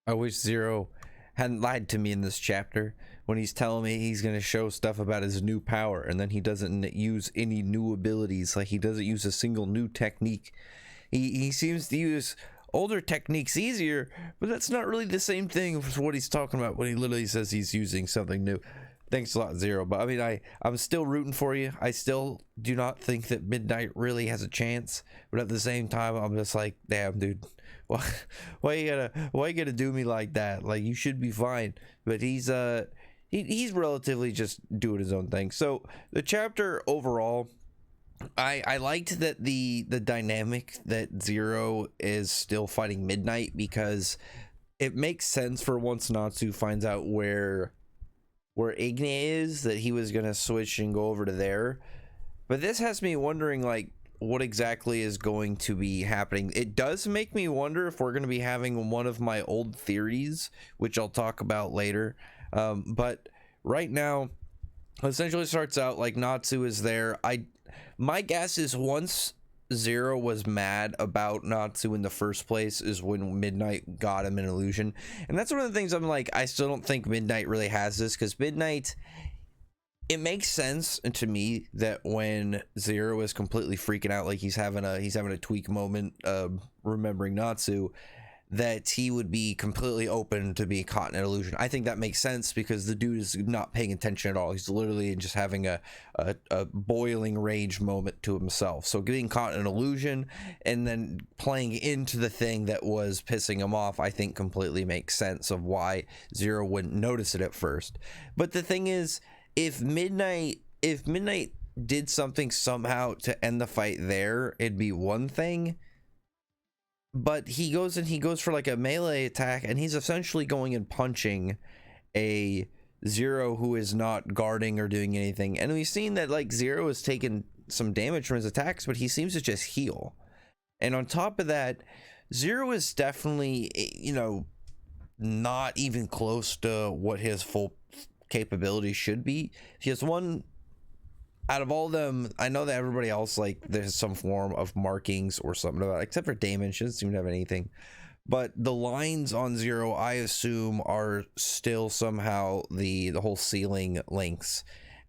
I wish Zero hadn't lied to me in this chapter when he's telling me he's going to show stuff about his new power, and then he doesn't use any new abilities. Like, he doesn't use a single new technique. He seems to use older techniques easier, but that's not really the same thing as what he's talking about when he literally says he's using something new. Thanks a lot, Zero. But I mean, I'm still rooting for you. I still do not think that Midnight really has a chance, but at the same time, I'm just like, damn, dude, why you gotta do me like that? Like, you should be fine. But he's relatively just doing his own thing. So the chapter overall, I liked that the dynamic that Zero is still fighting Midnight, because it makes sense for once Natsu finds out where Ignia is, that he was gonna switch and go over to there. But this has me wondering, like, what exactly is going to be happening. It does make me wonder if we're going to be having one of my old theories, which I'll talk about later. But right now, essentially starts out like Natsu is there. My guess is once Zero was mad about Natsu in the first place is when Midnight got him an illusion. And that's one of the things I'm like, I still don't think Midnight really has this, because Midnight, it makes sense to me that when Zero is completely freaking out, like he's having a tweak moment, remembering Natsu, that he would be completely open to be caught in an illusion. I think that makes sense because the dude is not paying attention at all. He's literally just having a boiling rage moment to himself. So getting caught in an illusion and then playing into the thing that was pissing him off, I think completely makes sense of why Zero wouldn't notice it at first. But the thing is, if Midnight did something somehow to end the fight there, it'd be one thing. But he goes for like a melee attack, and he's essentially going and punching a Zero who is not guarding or doing anything. And we've seen that, like, Zero has taken some damage from his attacks, but he seems to just heal. And on top of that, Zero is definitely, not even close to what his full capability should be. He has one out of all of them. I know that everybody else, like, there's some form of markings or something about it, except for Damon. She doesn't seem to have anything. But the lines on Zero, I assume, are still somehow the whole ceiling links.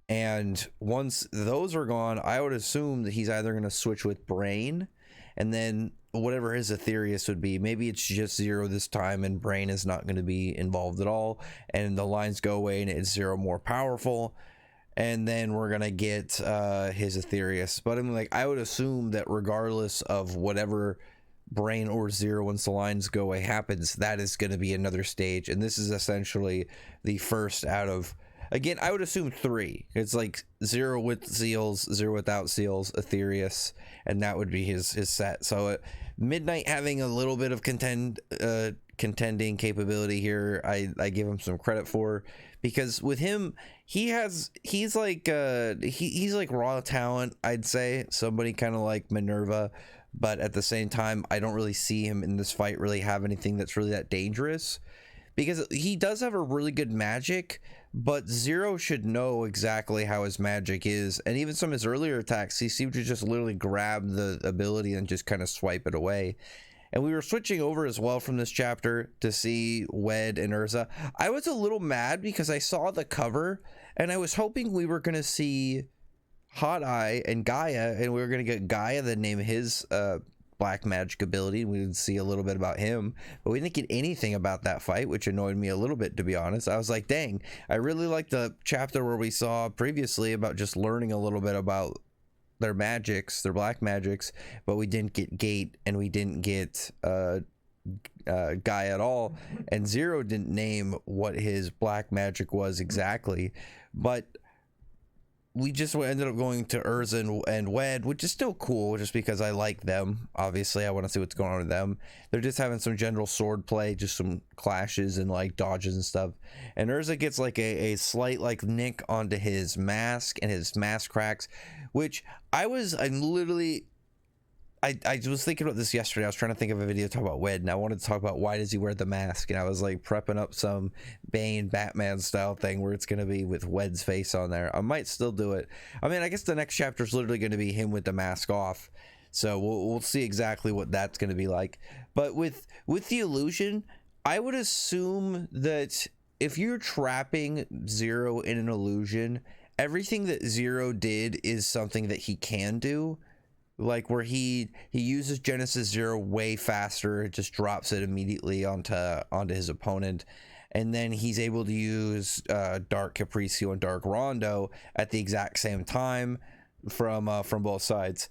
And once those are gone, I would assume that he's either going to switch with Brain, and then whatever his Aetherius would be, maybe it's just Zero this time and Brain is not going to be involved at all, and the lines go away and it's Zero more powerful, and then we're gonna get his Aetherius. But I'm like, I would assume that regardless of whatever Brain or Zero, once the lines go away, happens, that is going to be another stage, and this is essentially the first out of, again, I would assume 3. It's like Zero with seals, Zero without seals, Aetherius, and that would be his set. So Midnight having a little bit of contending capability here, I give him some credit for, because with him, he's like raw talent, I'd say, somebody kind of like Minerva, but at the same time, I don't really see him in this fight really have anything that's really that dangerous, because he does have a really good magic, but Zero should know exactly how his magic is. And even some of his earlier attacks, he seemed to just literally grab the ability and just kind of swipe it away. And we were switching over as well from this chapter to see Wed and Urza. I was a little mad because I saw the cover and I was hoping we were going to see Hot Eye and Gaia, and we were going to get Gaia then name his black magic ability, and we would see a little bit about him, but we didn't get anything about that fight, which annoyed me a little bit, to be honest. I was like, dang, I really liked the chapter where we saw previously about just learning a little bit about their magics, their black magics, but we didn't get Gate, and we didn't get Gaia at all, and Zero didn't name what his black magic was exactly. But we just ended up going to Urza and Wed, which is still cool just because I like them. Obviously, I want to see what's going on with them. They're just having some general sword play, just some clashes and like dodges and stuff. And Urza gets like a slight like nick onto his mask, and his mask cracks, which I was thinking about this yesterday. I was trying to think of a video to talk about Wed, and I wanted to talk about why does he wear the mask, and I was like prepping up some Bane Batman style thing where it's going to be with Wed's face on there. I might still do it. I mean, I guess the next chapter is literally going to be him with the mask off, so we'll see exactly what that's going to be like. But with the illusion, I would assume that if you're trapping Zero in an illusion, everything that Zero did is something that he can do. Like where he uses Genesis Zero way faster, it just drops it immediately onto his opponent, and then he's able to use Dark Capriccio and Dark Rondo at the exact same time from both sides.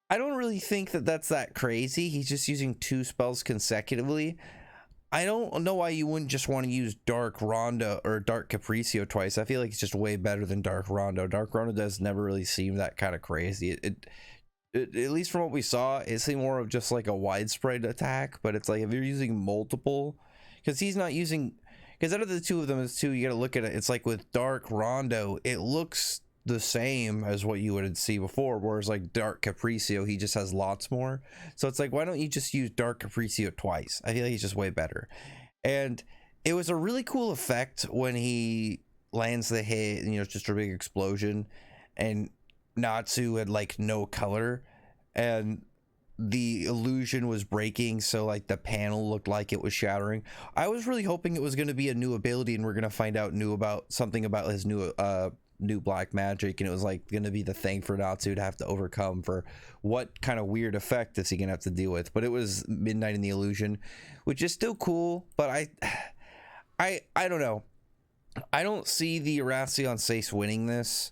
I don't really think that that's that crazy. He's just using 2 spells consecutively. I don't know why you wouldn't just want to use Dark Rondo or Dark Capriccio twice. I feel like it's just way better than Dark Rondo. Dark Rondo does never really seem that kind of crazy. It at least from what we saw, it seemed more of just like a widespread attack. But it's like if you're using multiple, because he's not using, because out of the 2 of them, it's 2. You got to look at it. It's like with Dark Rondo, it looks the same as what you would see before, whereas like Dark Capriccio, he just has lots more. So it's like, why don't you just use Dark Capriccio twice? I feel like he's just way better. And it was a really cool effect when he lands the hit and, you know, it's just a big explosion, and Natsu had like no color and the illusion was breaking, so like the panel looked like it was shattering. I was really hoping it was going to be a new ability and we're going to find out something about his new black magic, and it was like going to be the thing for Natsu to have to overcome. For what kind of weird effect is he going to have to deal with? But it was Midnight in the Illusion, which is still cool, but I don't know. I don't see the Erasion Sace winning this.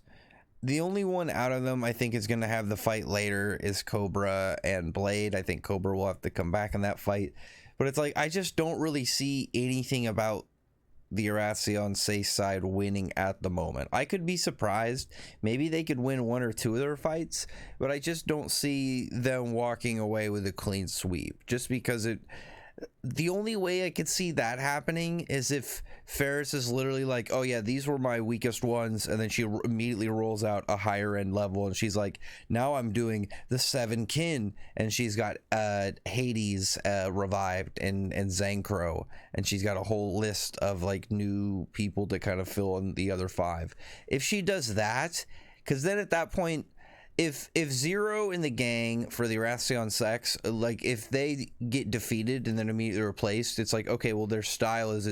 The only one out of them I think is going to have the fight later is Cobra and Blade. I think Cobra will have to come back in that fight, but it's like I just don't really see anything about the Erasion Sace side winning at the moment. I could be surprised. Maybe they could win 1 or 2 of their fights, but I just don't see them walking away with a clean sweep, just because the only way I could see that happening is if Ferris is literally like, oh yeah, these were my weakest ones, and then she immediately rolls out a higher end level and she's like, now I'm doing the 7 kin, and she's got Hades revived and Zankro, and she's got a whole list of like new people to kind of fill in the other 5. If she does that, because then at that point, if Zero and the gang for the Erasion Sace, like if they get defeated and then immediately replaced, it's like, okay, well their style is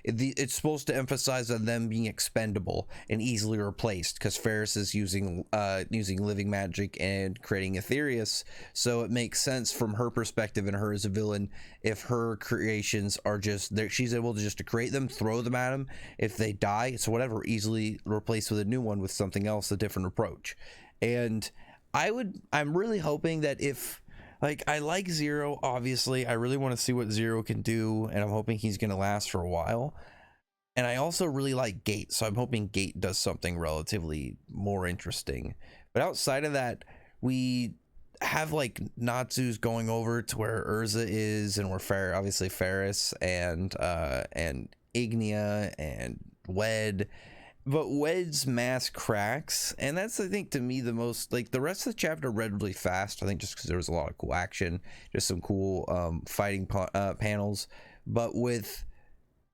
it's supposed to emphasize on them being expendable and easily replaced, because Ferris is using living magic and creating Aetherius, so it makes sense from her perspective and her as a villain if her creations are just there, she's able to just to create them, throw them at them, if they die, it's whatever, easily replaced with a new one with something else, a different approach. And I'm really hoping that if, like, I like Zero, obviously I really want to see what Zero can do, and I'm hoping he's going to last for a while. And I also really like Gate, so I'm hoping Gate does something relatively more interesting. But outside of that, we have like Natsu's going over to where Urza is, and where obviously Ferris and Ignia and Wed. But Wed's mask cracks, and that's, I think, to me the most, like, the rest of the chapter read really fast, I think, just because there was a lot of cool action, just some cool fighting panels. But with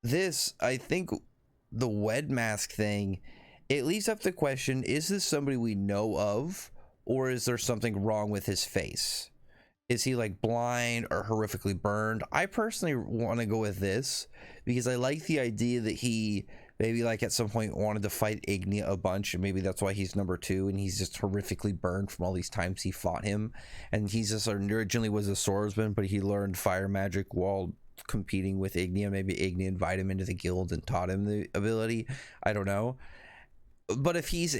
this, I think the Wed mask thing, it leaves up the question, is this somebody we know of, or is there something wrong with his face? Is he like blind or horrifically burned? I personally want to go with this, because I like the idea that he maybe like at some point wanted to fight Ignia a bunch, and maybe that's why he's number 2, and he's just horrifically burned from all these times he fought him, and he's just originally was a swordsman, but he learned fire magic while competing with Ignia. Maybe Ignia invited him into the guild and taught him the ability, I don't know. But if he's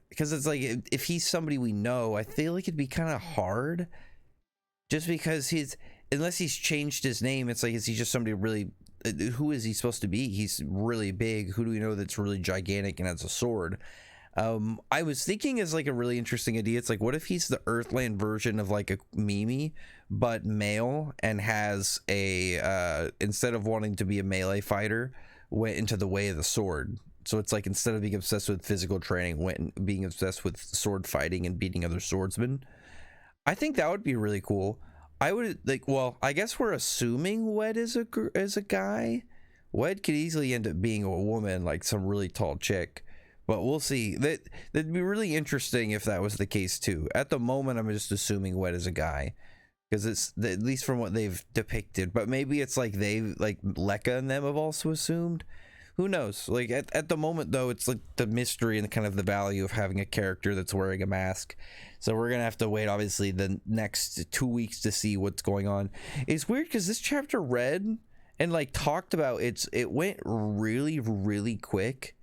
because it's like, if he's somebody we know, I feel like it'd be kind of hard, just because unless he's changed his name, it's like, is he just somebody really, who is he supposed to be? He's really big. Who do we know that's really gigantic and has a sword? I was thinking as like a really interesting idea. It's like, what if he's the Earthland version of like a Mimi, but male, and has instead of wanting to be a melee fighter, went into the way of the sword. So it's like, instead of being obsessed with physical training, being obsessed with sword fighting and beating other swordsmen. I think that would be really cool. I would like, well, I guess we're assuming Wed is a guy. Wed could easily end up being a woman, like some really tall chick, but we'll see. That'd be really interesting if that was the case too. At the moment, I'm just assuming Wed is a guy. because it's at least from what they've depicted. But maybe it's like they like Lekka and them have also assumed. Who knows? Like at the moment though, it's like the mystery and kind of the value of having a character that's wearing a mask. So we're gonna have to wait obviously the next 2 weeks to see what's going on. It's weird because this chapter read and like talked about, it went really quick,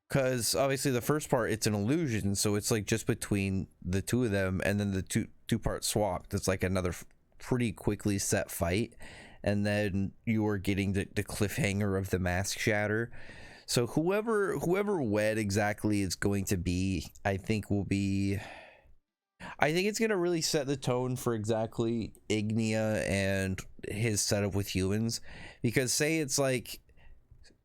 because obviously the first part it's an illusion, so it's like just between the two of them, and then the two parts swapped. It's like another pretty quickly set fight, and then you are getting the cliffhanger of the mask shatter. So whoever Wed exactly is going to be, I think it's going to really set the tone for exactly Ignia and his setup with humans. Because say it's like,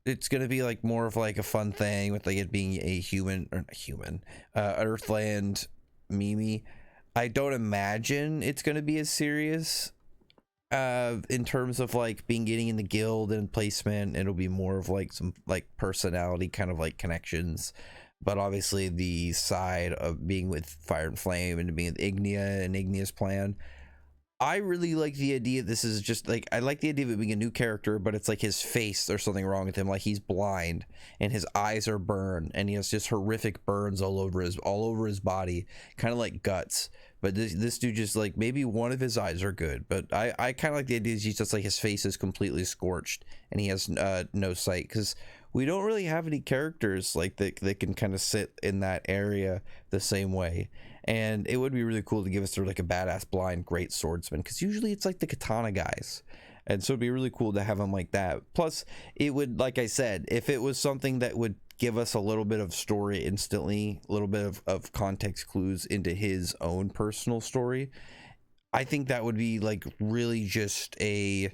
it's going to be like more of like a fun thing with like it being a human, or not human, Earthland Mimi. I don't imagine it's going to be as serious in terms of like getting in the guild and placement. It'll be more of like some like personality kind of like connections. But obviously the side of being with Fire and Flame and being with Ignia and Ignia's plan, I really like the idea. This is just like, I like the idea of it being a new character, but it's like his face, there's something wrong with him. Like he's blind and his eyes are burned and he has just horrific burns all over his body, kind of like guts. But this dude just like, maybe one of his eyes are good, but I kind of like the idea is he's just like, his face is completely scorched and he has no sight, because we don't really have any characters like that can kind of sit in that area the same way. And it would be really cool to give us sort of like a badass blind great swordsman, because usually it's like the katana guys, and so it'd be really cool to have him like that. Plus it would, like I said, if it was something that would give us a little bit of story instantly, a little bit of context clues into his own personal story, I think that would be like really just a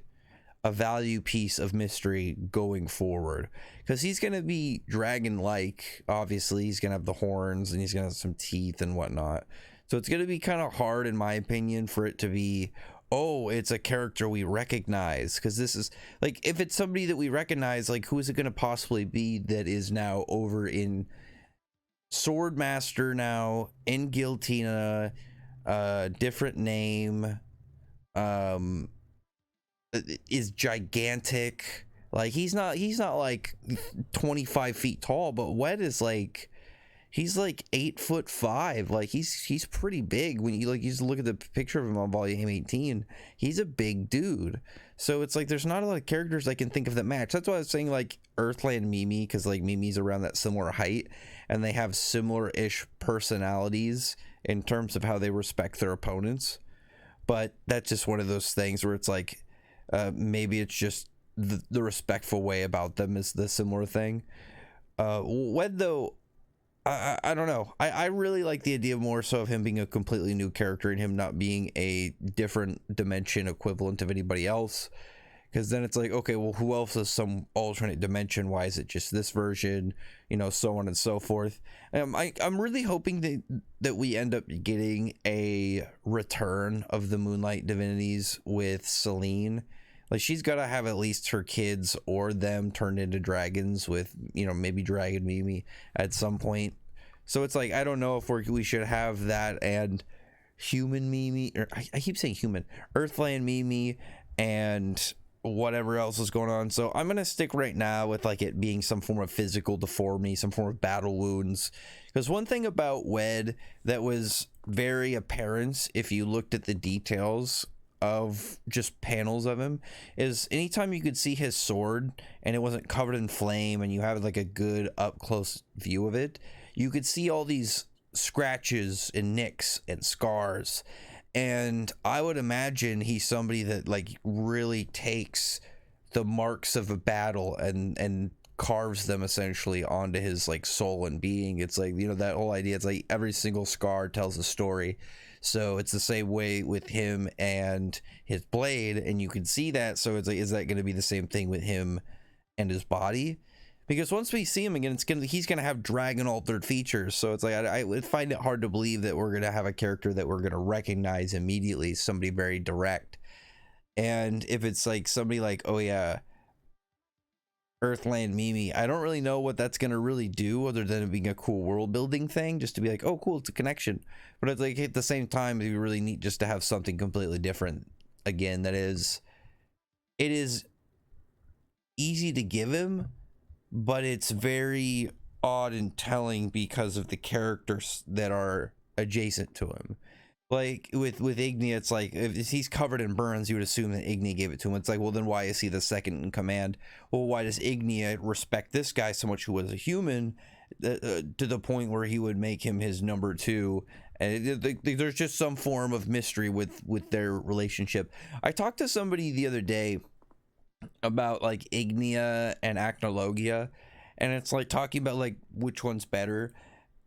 value piece of mystery going forward, because he's gonna be dragon like. Obviously he's gonna have the horns and he's gonna have some teeth and whatnot, so it's gonna be kind of hard in my opinion for it to be, oh, it's a character we recognize. Because this is like, if it's somebody that we recognize, like who is it gonna possibly be that is now over in Swordmaster now in Guiltina, different name, is gigantic. Like he's not like 25 feet tall, but Wed is like, he's like 8'5". Like he's pretty big. When you just look at the picture of him on volume 18, he's a big dude. So it's like there's not a lot of characters I can think of that match. That's why I was saying like Earthland Mimi, because like Mimi's around that similar height and they have similar-ish personalities in terms of how they respect their opponents. But that's just one of those things where it's like, maybe it's just the respectful way about them is the similar thing. Wed though, I don't know. I really like the idea more so of him being a completely new character and him not being a different dimension equivalent of anybody else. Because then it's like, okay, well, who else is some alternate dimension? Why is it just this version? You know, so on and so forth. I'm really hoping that we end up getting a return of the Moonlight Divinities with Celine. Like she's got to have at least her kids or them turned into dragons with, you know, maybe Dragon Mimi at some point. So it's like, I don't know if we should have that and human Mimi, or I keep saying human, Earthland Mimi and whatever else is going on. So I'm gonna stick right now with like it being some form of physical deformity, some form of battle wounds, because one thing about Wed that was very apparent if you looked at the details of just panels of him is anytime you could see his sword and it wasn't covered in flame and you have like a good up close view of it, you could see all these scratches and nicks and scars. And I would imagine he's somebody that like really takes the marks of a battle and carves them essentially onto his like soul and being. It's like, you know, that whole idea, it's like every single scar tells a story. So it's the same way with him and his blade, and you can see that. So it's like, is that going to be the same thing with him and his body? Because once we see him again, he's gonna have dragon altered features. So it's like I would find it hard to believe that we're gonna have a character that we're gonna recognize immediately, somebody very direct. And if it's like somebody like, oh yeah, Earthland Mimi. I don't really know what that's gonna really do other than it being a cool world building thing, just to be like, oh cool, it's a connection. But it's like at the same time, it'd be really neat just to have something completely different again. That is, it is easy to give him, but it's very odd and telling because of the characters that are adjacent to him. Like with Ignia, it's like if he's covered in burns, you would assume that Ignia gave it to him. It's like, well, then why is he the second in command? Well, why does Ignia respect this guy so much, who was a human, to the point where he would make him his number two? And there's just some form of mystery with their relationship. I talked to somebody the other day about like Ignia and Acnologia, and it's like talking about like which one's better.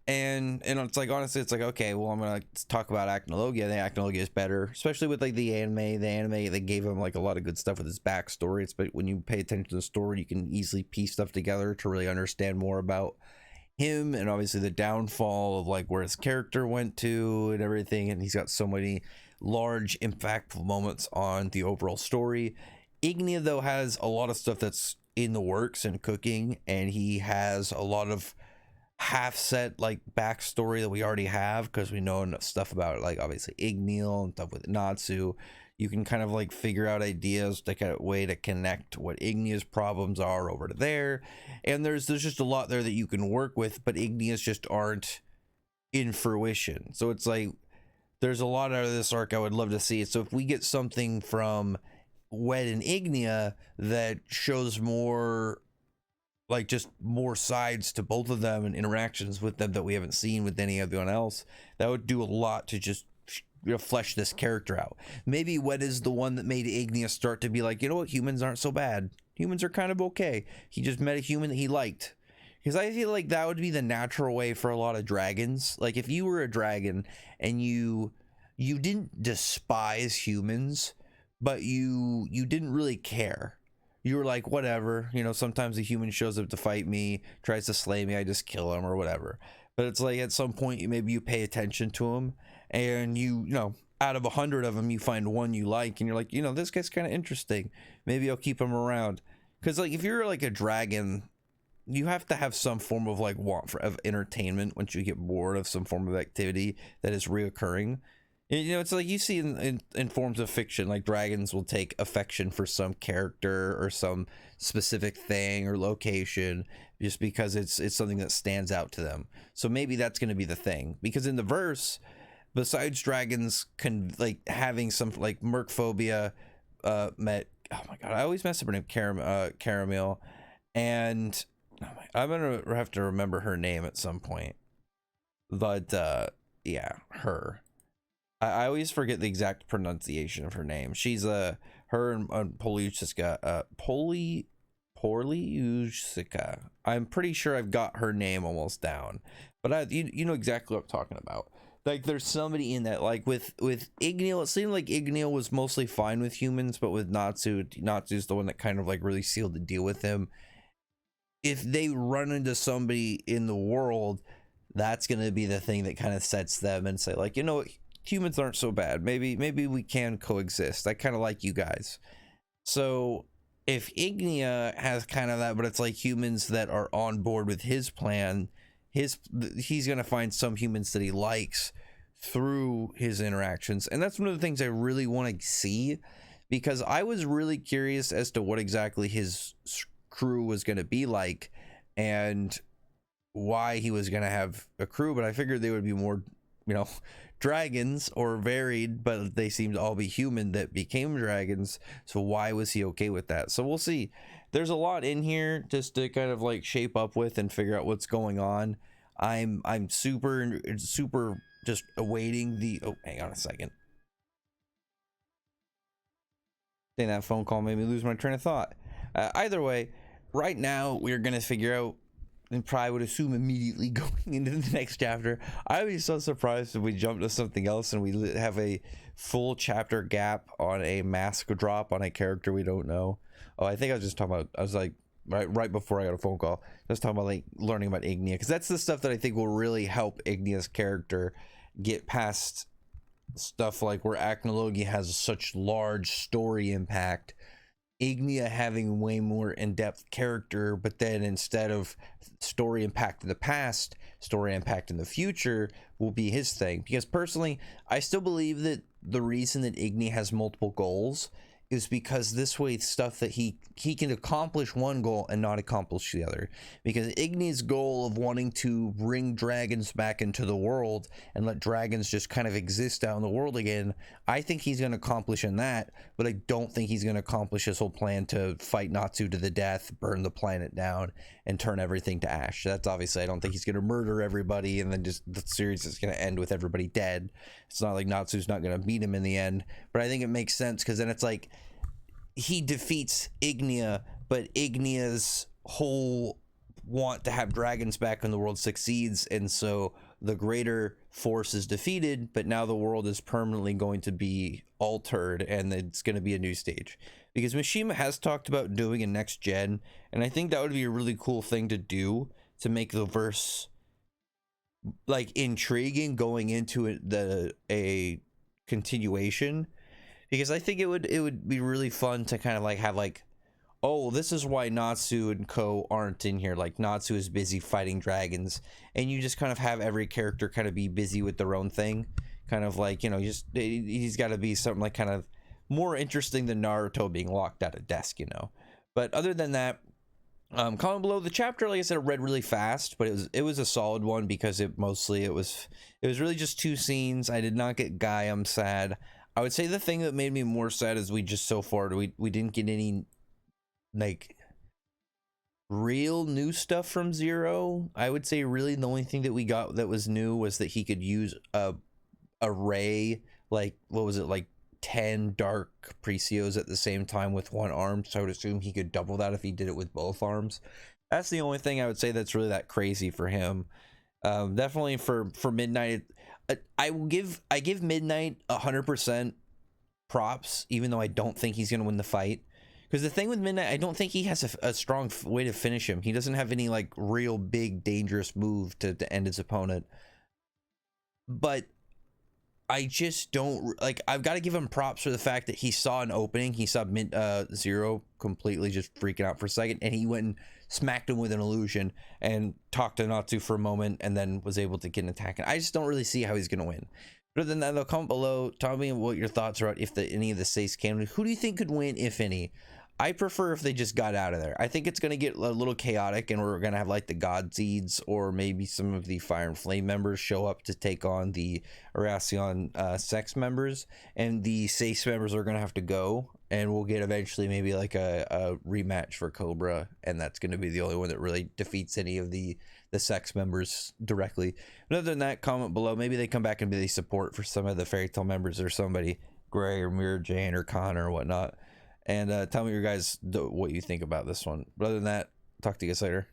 And it's like, honestly, it's like, okay, well, I'm gonna talk about Acnologia. The Acnologia is better, especially with like the anime. They gave him like a lot of good stuff with his backstory. It's, but when you pay attention to the story, you can easily piece stuff together to really understand more about him, and obviously the downfall of like where his character went to and everything. And he's got so many large impactful moments on the overall story. Ignia though has a lot of stuff that's in the works and cooking, and he has a lot of half set like backstory that we already have, because we know enough stuff about it, like obviously Igniel and stuff with Natsu. You can kind of like figure out ideas, like a way to connect what Ignia's problems are over to there, and there's just a lot there that you can work with, but Ignia's just aren't in fruition. So it's like there's a lot out of this arc I would love to see. So if we get something from Wed and Ignia that shows more, like just more sides to both of them and interactions with them that we haven't seen with anyone else, that would do a lot to just, you know, flesh this character out. Maybe Wed is the one that made Ignia start to be like, you know what, humans aren't so bad. Humans are kind of okay. He just met a human that he liked. Because I feel like that would be the natural way for a lot of dragons. Like if you were a dragon and you didn't despise humans, but you didn't really care. You were like, whatever, you know, sometimes a human shows up to fight me, tries to slay me, I just kill him or whatever. But it's like at some point, maybe you pay attention to him, and you know, out of 100 of them, you find one you like, and you're like, you know, this guy's kind of interesting. Maybe I'll keep him around. Because like if you're like a dragon, you have to have some form of like want of entertainment once you get bored of some form of activity that is reoccurring. You know, it's like you see in forms of fiction, like dragons will take affection for some character or some specific thing or location just because it's something that stands out to them. So maybe that's going to be the thing, because in the verse, besides dragons like having some like Mercphobia met, oh my god, I always mess up her name, Caramel, and I'm gonna have to remember her name at some point, but yeah, her. I always forget the exact pronunciation of her name. She's her and Poliushka, Poliushka. I'm pretty sure I've got her name almost down, but you know exactly what I'm talking about. Like there's somebody in that, like with Igniel, it seemed like Igniel was mostly fine with humans, but with Natsu's the one that kind of like really sealed the deal with him. If they run into somebody in the world, that's going to be the thing that kind of sets them and say like, you know what, humans aren't so bad. Maybe we can coexist. I kind of like you guys. So if Ignia has kind of that, but it's like humans that are on board with his plan, he's gonna find some humans that he likes through his interactions, and that's one of the things I really want to see, because I was really curious as to what exactly his crew was going to be like and why he was going to have a crew, but I figured they would be more, you know, dragons or varied, but they seem to all be human that became dragons. So why was he okay with that? So we'll see. There's a lot in here just to kind of like shape up with and figure out what's going on. I'm super just awaiting the, oh, hang on a second. I think that phone call made me lose my train of thought. Either way, right now we're gonna figure out, and probably would assume immediately going into the next chapter. I would be so surprised if we jump to something else and we have a full chapter gap on a mask drop on a character we don't know. Oh, I think I was just talking about, I was like, right before I got a phone call, I was talking about like learning about Ignia, because that's the stuff that I think will really help Ignia's character get past stuff like where Acnologia has such large story impact Ignia having way more in-depth character, but then instead of story impact in the past, story impact in the future will be his thing. Because personally, I still believe that the reason that Ignia has multiple goals is because this way stuff that he can accomplish one goal and not accomplish the other. Because Igni's goal of wanting to bring dragons back into the world and let dragons just kind of exist out in the world again, I think he's going to accomplish in that, but I don't think he's going to accomplish his whole plan to fight Natsu to the death, burn the planet down, and turn everything to ash. That's obviously, I don't think he's going to murder everybody and then just the series is going to end with everybody dead. It's not like Natsu's not going to beat him in the end, but I think it makes sense because then it's like he defeats Ignia, but Ignia's whole want to have dragons back in the world succeeds, and so the greater force is defeated, but now the world is permanently going to be altered and it's going to be a new stage. Because Mishima has talked about doing a next gen, and I think that would be a really cool thing to do to make the verse like intriguing going into it, a continuation. Because I think it would be really fun to kind of like have like, oh, this is why Natsu and Co aren't in here. Like Natsu is busy fighting dragons, and you just kind of have every character kind of be busy with their own thing. Kind of like, you know, just he's got to be something like kind of more interesting than Naruto being locked at a desk, you know. But other than that, comment below. The chapter, like I said, I read really fast, but it was a solid one because it was really just two scenes. I did not get Guy. I'm sad. I would say the thing that made me more sad is we didn't get any like real new stuff from Zero. I would say really the only thing that we got that was new was that he could use a ray, like what was it, like 10 dark Precios at the same time with one arm. So I would assume he could double that if he did it with both arms. That's the only thing I would say that's really that crazy for him. Definitely for Midnight, I give Midnight 100% props, even though I don't think he's gonna win the fight. Because the thing with Midnight, I don't think he has a strong way to finish him. He doesn't have any like real big dangerous move to end his opponent. But I just don't like. I've got to give him props for the fact that he saw an opening. He saw Zero completely just freaking out for a second, and he went and smacked him with an illusion and talked to Natsu for a moment, and then was able to get an attack. And I just don't really see how he's gonna win. But other than that, though, comment below. Tell me what your thoughts are if any of the Sace can win. Who do you think could win, if any? I prefer if they just got out of there. I think it's going to get a little chaotic, and we're going to have like the God Seeds or maybe some of the Fire and Flame members show up to take on the Erasion Sex members, and the Sace members are going to have to go, and we'll get eventually maybe like a rematch for Cobra, and that's going to be the only one that really defeats any of the Sex members directly. But other than that, comment below. Maybe they come back and be the support for some of the Fairy Tail members or somebody, Gray or Mirror Jane or Connor or whatnot. And tell me what you think about this one. But other than that, talk to you guys later.